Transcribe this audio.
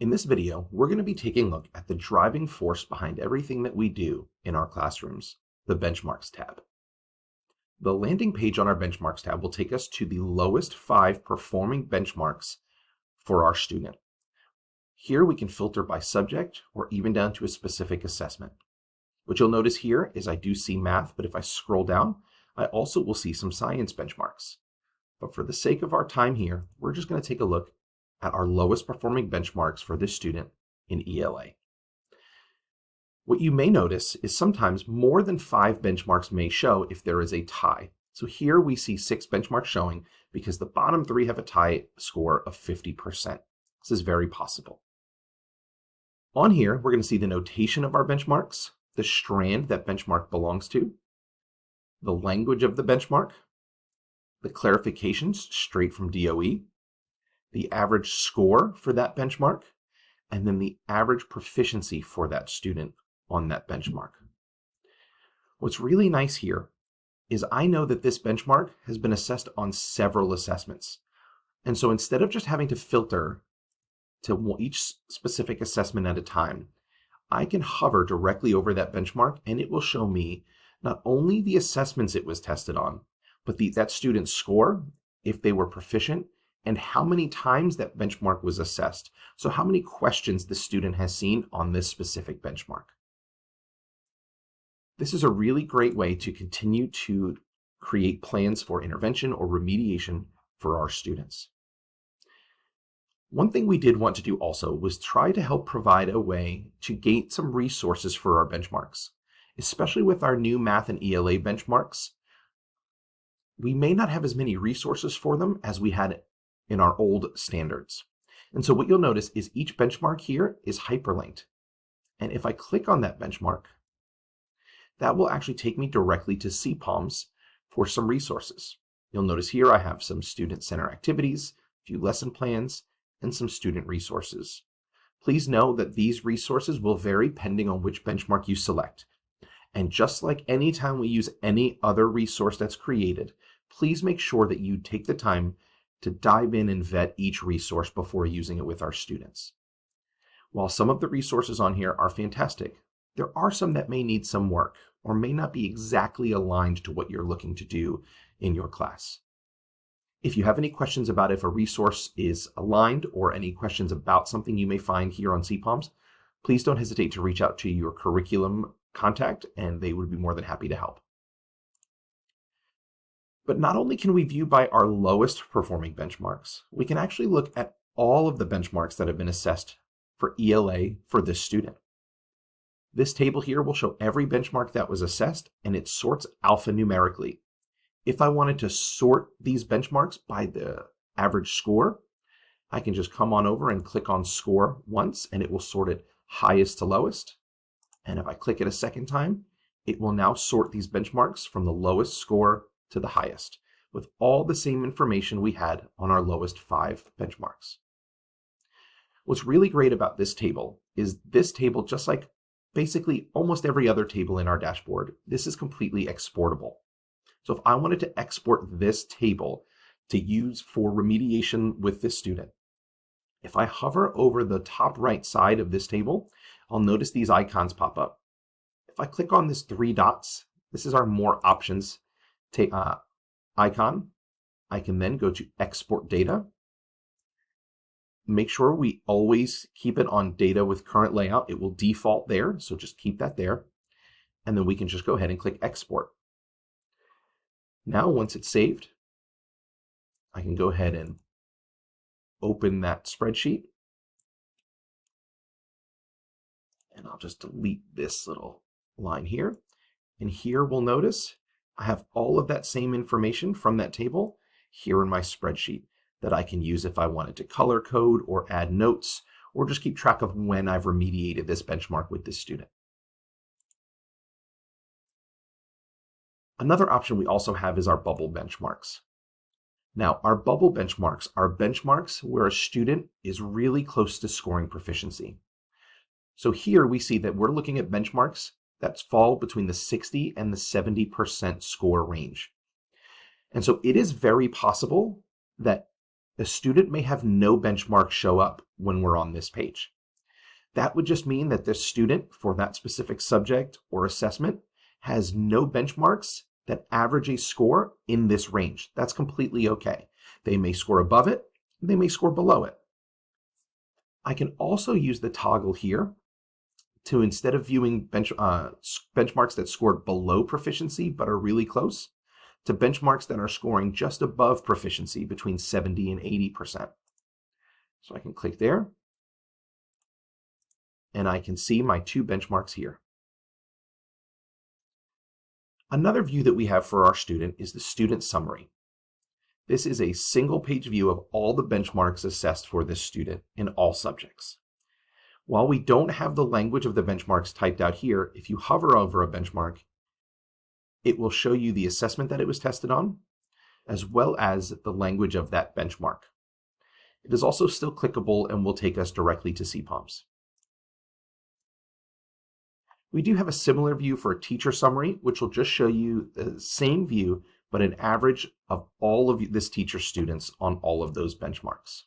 In this video, we're going to be taking a look at the driving force behind everything that we do in our classrooms, the Benchmarks tab. The landing page on our Benchmarks tab will take us to the lowest 5 performing benchmarks for our student. Here we can filter by subject or even down to a specific assessment. What you'll notice here is I do see math, but if I scroll down, I also will see some science benchmarks. But for the sake of our time here, we're just going to take a look at our lowest performing benchmarks for this student in ELA. What you may notice is sometimes more than 5 benchmarks may show if there is a tie. So here we see 6 benchmarks showing because the bottom 3 have a tie score of 50%. This is very possible. On here, we're going to see the notation of our benchmarks, the strand that benchmark belongs to, the language of the benchmark, the clarifications straight from DOE, the average score for that benchmark, and then the average proficiency for that student on that benchmark. What's really nice here is I know that this benchmark has been assessed on several assessments. And so instead of just having to filter to each specific assessment at a time, I can hover directly over that benchmark and it will show me not only the assessments it was tested on, but that student's score, if they were proficient, and how many times that benchmark was assessed. So how many questions the student has seen on this specific benchmark. This is a really great way to continue to create plans for intervention or remediation for our students. One thing we did want to do also was try to help provide a way to gain some resources for our benchmarks, especially with our new math and ELA benchmarks. We may not have as many resources for them as we had in our old standards. And so what you'll notice is each benchmark here is hyperlinked. And if I click on that benchmark, that will actually take me directly to CPALMS for some resources. You'll notice here I have some student center activities, a few lesson plans, and some student resources. Please know that these resources will vary depending on which benchmark you select. And just like any time we use any other resource that's created, please make sure that you take the time to dive in and vet each resource before using it with our students. While some of the resources on here are fantastic, there are some that may need some work or may not be exactly aligned to what you're looking to do in your class. If you have any questions about if a resource is aligned or any questions about something you may find here on CPALMS, please don't hesitate to reach out to your curriculum contact and they would be more than happy to help. But not only can we view by our lowest performing benchmarks, we can actually look at all of the benchmarks that have been assessed for ELA for this student. This table here will show every benchmark that was assessed and it sorts alphanumerically. If I wanted to sort these benchmarks by the average score, I can just come on over and click on score once and it will sort it highest to lowest. And if I click it a second time, it will now sort these benchmarks from the lowest score to the highest, with all the same information we had on our lowest 5 benchmarks. What's really great about this table is this table, just like basically almost every other table in our dashboard, this is completely exportable. So if I wanted to export this table to use for remediation with this student, if I hover over the top right side of this table, I'll notice these icons pop up. If I click on this 3 dots, this is our more options icon. I can then go to export data. Make sure we always keep it on data with current layout. It will default there, so just keep that there. And then we can just go ahead and click export. Now, once it's saved, I can go ahead and open that spreadsheet. And I'll just delete this little line here. And here we'll notice I have all of that same information from that table here in my spreadsheet that I can use if I wanted to color code or add notes or just keep track of when I've remediated this benchmark with this student. Another option we also have is our bubble benchmarks. Now, our bubble benchmarks are benchmarks where a student is really close to scoring proficiency. So here we see that we're looking at benchmarks that fall between the 60 and the 70% score range. And so it is very possible that A student may have no benchmarks show up when we're on this page. That would just mean that this student for that specific subject or assessment has no benchmarks that average a score in this range. That's completely okay. They may score above it, they may score below it. I can also use the toggle here to, instead of viewing benchmarks that scored below proficiency but are really close, to benchmarks that are scoring just above proficiency between 70 and 80%. So I can click there, and I can see my two benchmarks here. Another view that we have for our student is the student summary. This is a single-page view of all the benchmarks assessed for this student in all subjects. While we don't have the language of the benchmarks typed out here, if you hover over a benchmark, it will show you the assessment that it was tested on, as well as the language of that benchmark. It is also still clickable and will take us directly to CPOMs. We do have a similar view for a teacher summary, which will just show you the same view, but an average of all of this teacher's students on all of those benchmarks.